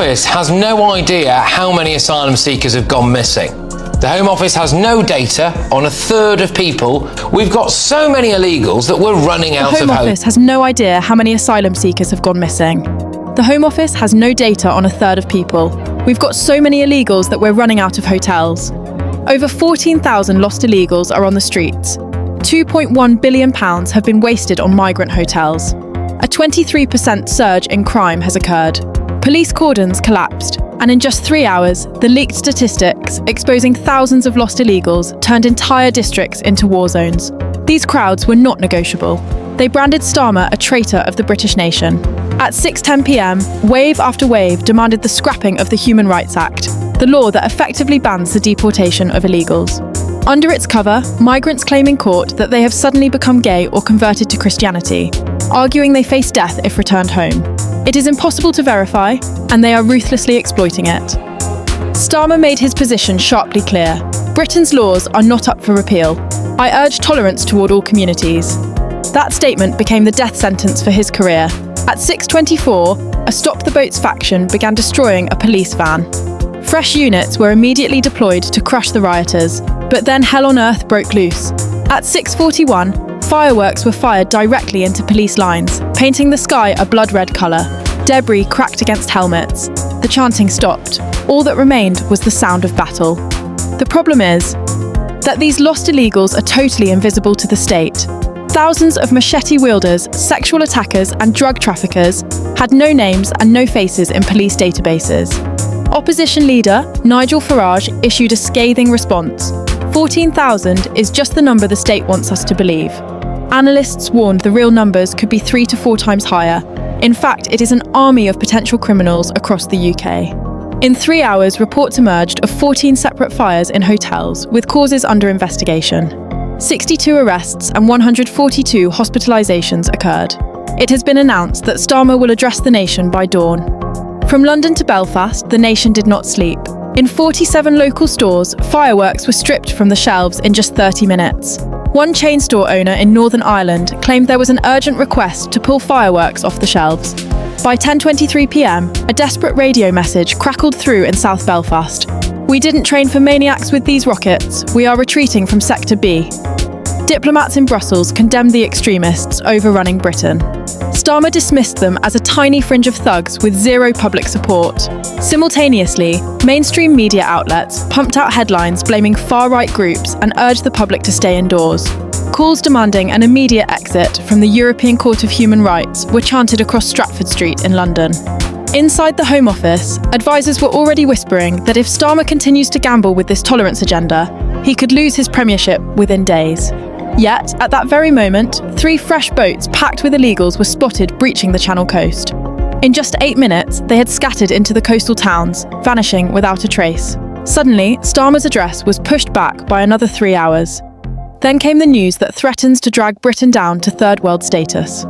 Office has no idea how many asylum seekers have gone missing. The Home Office has no data on a third of people. We've got so many illegals that we're running out of hope. The Home Office has no idea how many asylum seekers have gone missing. The Home Office has no data on a third of people. We've got so many illegals that we're running out of hotels. Over 14,000 lost illegals are on the streets. £2.1 billion have been wasted on migrant hotels. A 23% surge in crime has occurred. Police cordons collapsed, and in just 3 hours, the leaked statistics exposing thousands of lost illegals turned entire districts into war zones. These crowds were not negotiable. They branded Starmer a traitor of the British nation. At 6:10 p.m, wave after wave demanded the scrapping of the Human Rights Act, the law that effectively bans the deportation of illegals. Under its cover, migrants claim in court that they have suddenly become gay or converted to Christianity, arguing they face death if returned home. It is impossible to verify, and they are ruthlessly exploiting it. Starmer made his position sharply clear. Britain's laws are not up for repeal. I urge tolerance toward all communities. That statement became the death sentence for his career. At 6:24, a Stop the Boats faction began destroying a police van. Fresh units were immediately deployed to crush the rioters, but then hell on earth broke loose. At 6:41, fireworks were fired directly into police lines, painting the sky a blood-red colour. Debris cracked against helmets. The chanting stopped. All that remained was the sound of battle. The problem is that these lost illegals are totally invisible to the state. Thousands of machete wielders, sexual attackers and drug traffickers had no names and no faces in police databases. Opposition leader Nigel Farage issued a scathing response. 14,000 is just the number the state wants us to believe. Analysts warned the real numbers could be 3 to 4 times higher. In fact, it is an army of potential criminals across the UK. In 3 hours, reports emerged of 14 separate fires in hotels, with causes under investigation. 62 arrests and 142 hospitalisations occurred. It has been announced that Starmer will address the nation by dawn. From London to Belfast, the nation did not sleep. In 47 local stores, fireworks were stripped from the shelves in just 30 minutes. One chain store owner in Northern Ireland claimed there was an urgent request to pull fireworks off the shelves. By 10:23 p.m, a desperate radio message crackled through in South Belfast. We didn't train for maniacs with these rockets. We are retreating from Sector B. Diplomats in Brussels condemned the extremists overrunning Britain. Starmer dismissed them as a tiny fringe of thugs with zero public support. Simultaneously, mainstream media outlets pumped out headlines blaming far-right groups and urged the public to stay indoors. Calls demanding an immediate exit from the European Court of Human Rights were chanted across Stratford Street in London. Inside the Home Office, advisors were already whispering that if Starmer continues to gamble with this tolerance agenda, he could lose his premiership within days. Yet, at that very moment, 3 fresh boats packed with illegals were spotted breaching the Channel coast. In just 8 minutes, they had scattered into the coastal towns, vanishing without a trace. Suddenly, Starmer's address was pushed back by another 3 hours. Then came the news that threatens to drag Britain down to third world status.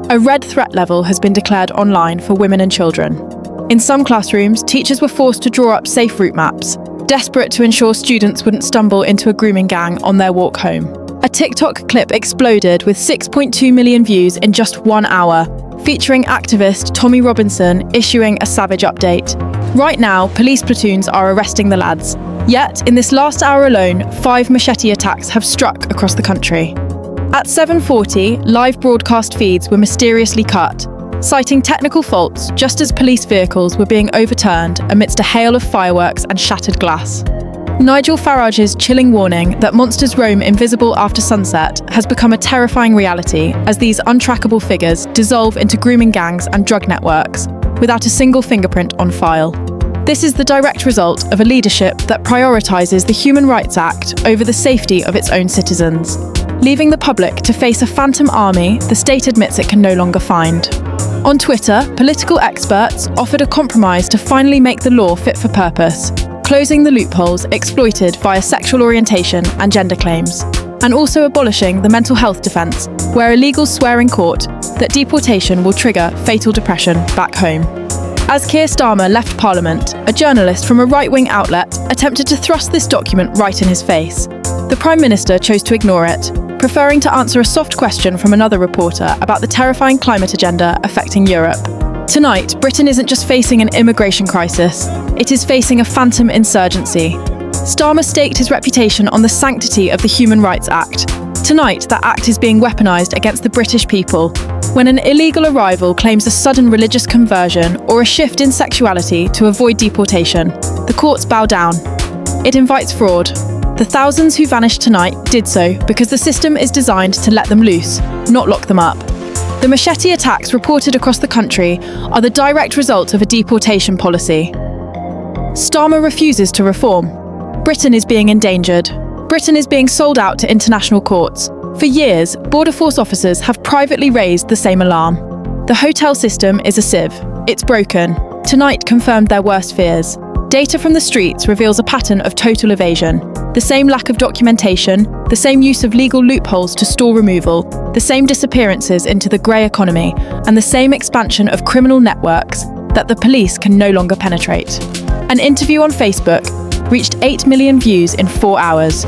A red threat level has been declared online for women and children. In some classrooms, teachers were forced to draw up safe route maps, desperate to ensure students wouldn't stumble into a grooming gang on their walk home. A TikTok clip exploded with 6.2 million views in just 1 hour, featuring activist Tommy Robinson issuing a savage update. Right now, police platoons are arresting the lads. Yet, in this last hour alone, 5 machete attacks have struck across the country. At 7:40, live broadcast feeds were mysteriously cut, citing technical faults just as police vehicles were being overturned amidst a hail of fireworks and shattered glass. Nigel Farage's chilling warning that monsters roam invisible after sunset has become a terrifying reality as these untrackable figures dissolve into grooming gangs and drug networks, without a single fingerprint on file. This is the direct result of a leadership that prioritises the Human Rights Act over the safety of its own citizens, leaving the public to face a phantom army the state admits it can no longer find. On Twitter, political experts offered a compromise to finally make the law fit for purpose, closing the loopholes exploited via sexual orientation and gender claims, and also abolishing the mental health defence, where illegals swear in court that deportation will trigger fatal depression back home. As Keir Starmer left Parliament, a journalist from a right-wing outlet attempted to thrust this document right in his face. The Prime Minister chose to ignore it, preferring to answer a soft question from another reporter about the terrifying climate agenda affecting Europe. Tonight, Britain isn't just facing an immigration crisis, it is facing a phantom insurgency. Starmer staked his reputation on the sanctity of the Human Rights Act. Tonight, that act is being weaponised against the British people. When an illegal arrival claims a sudden religious conversion or a shift in sexuality to avoid deportation, the courts bow down. It invites fraud. The thousands who vanished tonight did so because the system is designed to let them loose, not lock them up. The machete attacks reported across the country are the direct result of a deportation policy. Starmer refuses to reform. Britain is being endangered. Britain is being sold out to international courts. For years, Border Force officers have privately raised the same alarm. The hotel system is a sieve. It's broken. Tonight confirmed their worst fears. Data from the streets reveals a pattern of total evasion. The same lack of documentation, the same use of legal loopholes to stall removal, the same disappearances into the grey economy, and the same expansion of criminal networks that the police can no longer penetrate. An interview on Facebook reached 8 million views in 4 hours.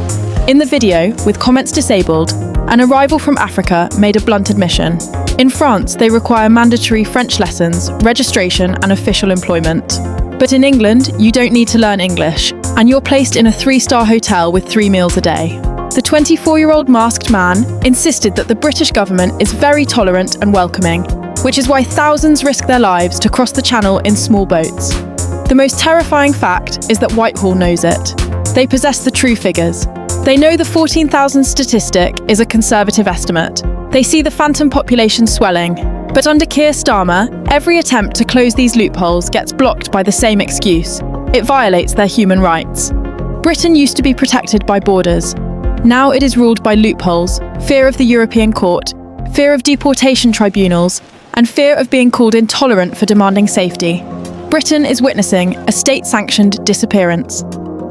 In the video, with comments disabled, an arrival from Africa made a blunt admission. In France, they require mandatory French lessons, registration, and official employment. But in England, you don't need to learn English, and you're placed in a 3-star hotel with 3 meals a day. The 24-year-old masked man insisted that the British government is very tolerant and welcoming, which is why thousands risk their lives to cross the channel in small boats. The most terrifying fact is that Whitehall knows it. They possess the true figures. They know the 14,000 statistic is a conservative estimate. They see the phantom population swelling. But under Keir Starmer, every attempt to close these loopholes gets blocked by the same excuse. It violates their human rights. Britain used to be protected by borders. Now it is ruled by loopholes, fear of the European Court, fear of deportation tribunals, and fear of being called intolerant for demanding safety. Britain is witnessing a state-sanctioned disappearance.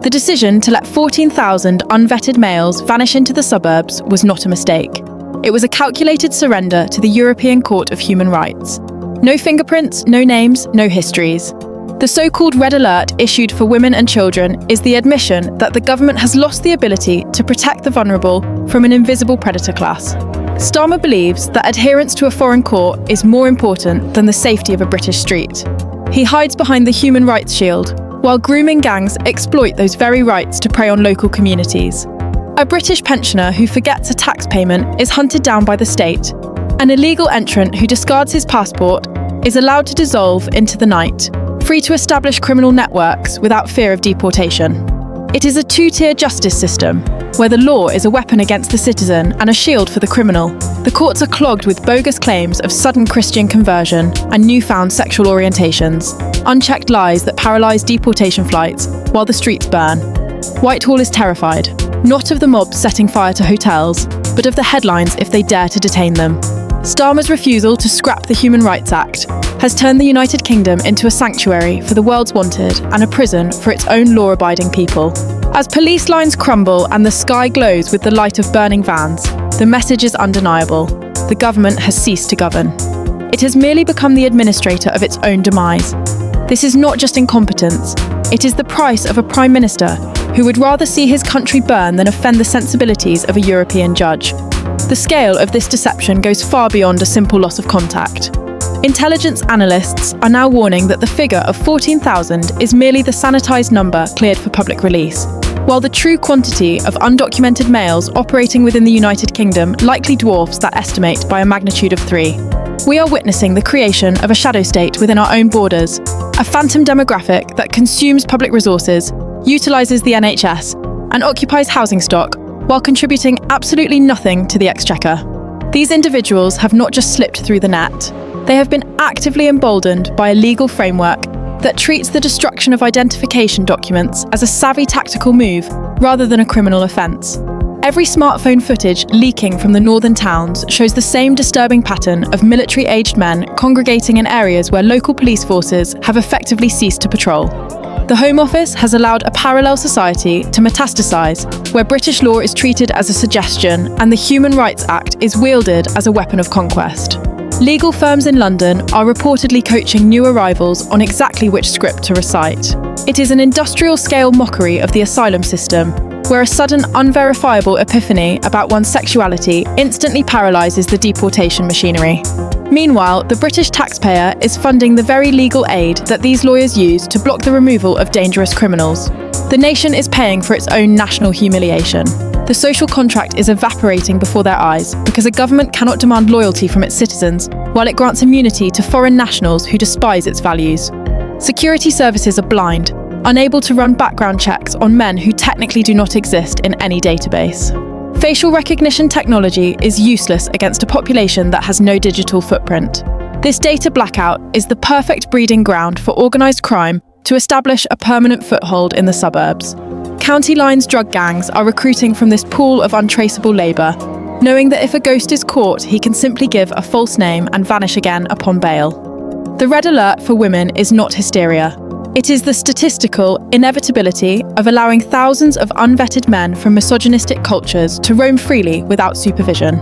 The decision to let 14,000 unvetted males vanish into the suburbs was not a mistake. It was a calculated surrender to the European Court of Human Rights. No fingerprints, no names, no histories. The so-called red alert issued for women and children is the admission that the government has lost the ability to protect the vulnerable from an invisible predator class. Starmer believes that adherence to a foreign court is more important than the safety of a British street. He hides behind the human rights shield, while grooming gangs exploit those very rights to prey on local communities. A British pensioner who forgets a tax payment is hunted down by the state. An illegal entrant who discards his passport is allowed to dissolve into the night, free to establish criminal networks without fear of deportation. It is a two-tier justice system, where the law is a weapon against the citizen and a shield for the criminal. The courts are clogged with bogus claims of sudden Christian conversion and newfound sexual orientations, unchecked lies that paralyse deportation flights while the streets burn. Whitehall is terrified, not of the mob setting fire to hotels, but of the headlines if they dare to detain them. Starmer's refusal to scrap the Human Rights Act has turned the United Kingdom into a sanctuary for the world's wanted and a prison for its own law-abiding people. As police lines crumble and the sky glows with the light of burning vans, the message is undeniable. The government has ceased to govern. It has merely become the administrator of its own demise. This is not just incompetence, it is the price of a Prime Minister who would rather see his country burn than offend the sensibilities of a European judge. The scale of this deception goes far beyond a simple loss of contact. Intelligence analysts are now warning that the figure of 14,000 is merely the sanitised number cleared for public release, while the true quantity of undocumented males operating within the United Kingdom likely dwarfs that estimate by a magnitude of 3. We are witnessing the creation of a shadow state within our own borders, a phantom demographic that consumes public resources, utilises the NHS, and occupies housing stock while contributing absolutely nothing to the exchequer. These individuals have not just slipped through the net, they have been actively emboldened by a legal framework that treats the destruction of identification documents as a savvy tactical move rather than a criminal offence. Every smartphone footage leaking from the northern towns shows the same disturbing pattern of military-aged men congregating in areas where local police forces have effectively ceased to patrol. The Home Office has allowed a parallel society to metastasise, where British law is treated as a suggestion and the Human Rights Act is wielded as a weapon of conquest. Legal firms in London are reportedly coaching new arrivals on exactly which script to recite. It is an industrial-scale mockery of the asylum system, where a sudden, unverifiable epiphany about one's sexuality instantly paralyses the deportation machinery. Meanwhile, the British taxpayer is funding the very legal aid that these lawyers use to block the removal of dangerous criminals. The nation is paying for its own national humiliation. The social contract is evaporating before their eyes because a government cannot demand loyalty from its citizens while it grants immunity to foreign nationals who despise its values. Security services are blind, unable to run background checks on men who technically do not exist in any database. Facial recognition technology is useless against a population that has no digital footprint. This data blackout is the perfect breeding ground for organised crime to establish a permanent foothold in the suburbs. County lines drug gangs are recruiting from this pool of untraceable labour, knowing that if a ghost is caught, he can simply give a false name and vanish again upon bail. The red alert for women is not hysteria. It is the statistical inevitability of allowing thousands of unvetted men from misogynistic cultures to roam freely without supervision.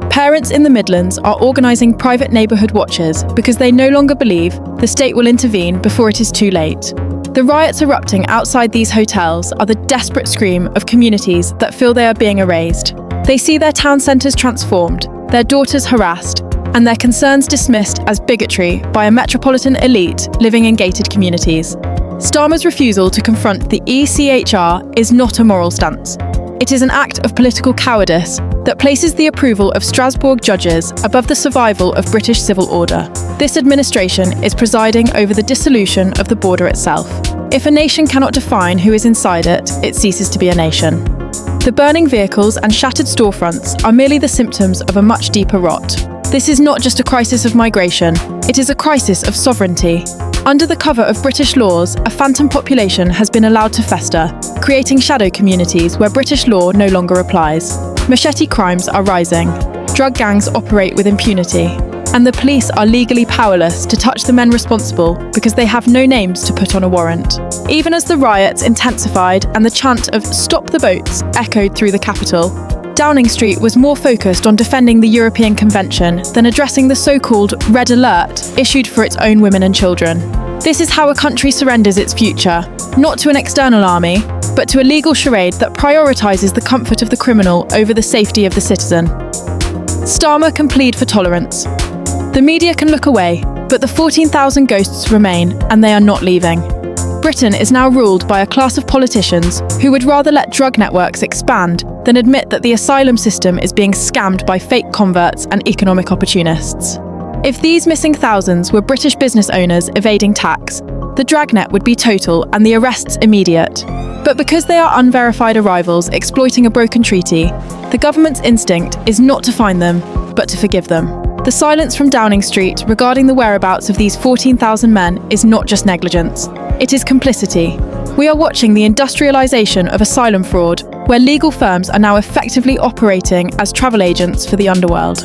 Parents in the Midlands are organising private neighbourhood watches because they no longer believe the state will intervene before it is too late. The riots erupting outside these hotels are the desperate scream of communities that feel they are being erased. They see their town centres transformed, their daughters harassed, and their concerns dismissed as bigotry by a metropolitan elite living in gated communities. Starmer's refusal to confront the ECHR is not a moral stance. It is an act of political cowardice that places the approval of Strasbourg judges above the survival of British civil order. This administration is presiding over the dissolution of the border itself. If a nation cannot define who is inside it, it ceases to be a nation. The burning vehicles and shattered storefronts are merely the symptoms of a much deeper rot. This is not just a crisis of migration, it is a crisis of sovereignty. Under the cover of British laws, a phantom population has been allowed to fester, creating shadow communities where British law no longer applies. Machete crimes are rising, drug gangs operate with impunity, and the police are legally powerless to touch the men responsible because they have no names to put on a warrant. Even as the riots intensified and the chant of "Stop the boats" echoed through the capital, Downing Street was more focused on defending the European Convention than addressing the so-called Red Alert issued for its own women and children. This is how a country surrenders its future, not to an external army, but to a legal charade that prioritises the comfort of the criminal over the safety of the citizen. Starmer can plead for tolerance. The media can look away, but the 14,000 ghosts remain, and they are not leaving. Britain is now ruled by a class of politicians who would rather let drug networks expand than admit that the asylum system is being scammed by fake converts and economic opportunists. If these missing thousands were British business owners evading tax, the dragnet would be total and the arrests immediate. But because they are unverified arrivals exploiting a broken treaty, the government's instinct is not to find them, but to forgive them. The silence from Downing Street regarding the whereabouts of these 14,000 men is not just negligence, it is complicity. We are watching the industrialisation of asylum fraud, where legal firms are now effectively operating as travel agents for the underworld.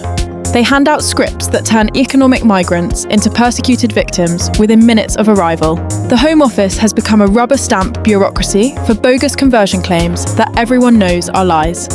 They hand out scripts that turn economic migrants into persecuted victims within minutes of arrival. The Home Office has become a rubber stamp bureaucracy for bogus conversion claims that everyone knows are lies.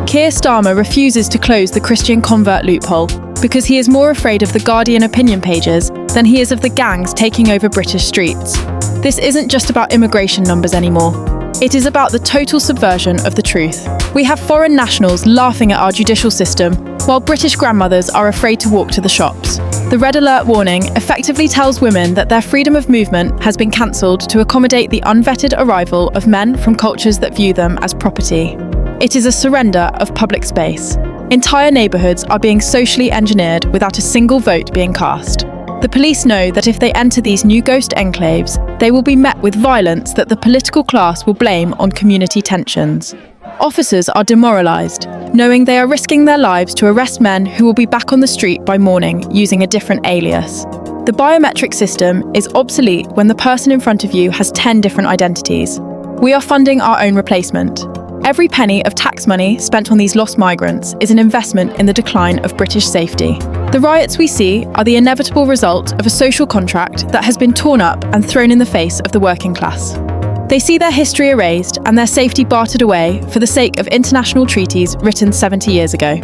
Keir Starmer refuses to close the Christian convert loophole because he is more afraid of the Guardian opinion pages than he is of the gangs taking over British streets. This isn't just about immigration numbers anymore. It is about the total subversion of the truth. We have foreign nationals laughing at our judicial system, while British grandmothers are afraid to walk to the shops. The Red Alert warning effectively tells women that their freedom of movement has been cancelled to accommodate the unvetted arrival of men from cultures that view them as property. It is a surrender of public space. Entire neighbourhoods are being socially engineered without a single vote being cast. The police know that if they enter these new ghost enclaves, they will be met with violence that the political class will blame on community tensions. Officers are demoralised, knowing they are risking their lives to arrest men who will be back on the street by morning using a different alias. The biometric system is obsolete when the person in front of you has 10 different identities. We are funding our own replacement. Every penny of tax money spent on these lost migrants is an investment in the decline of British safety. The riots we see are the inevitable result of a social contract that has been torn up and thrown in the face of the working class. They see their history erased and their safety bartered away for the sake of international treaties written 70 years ago.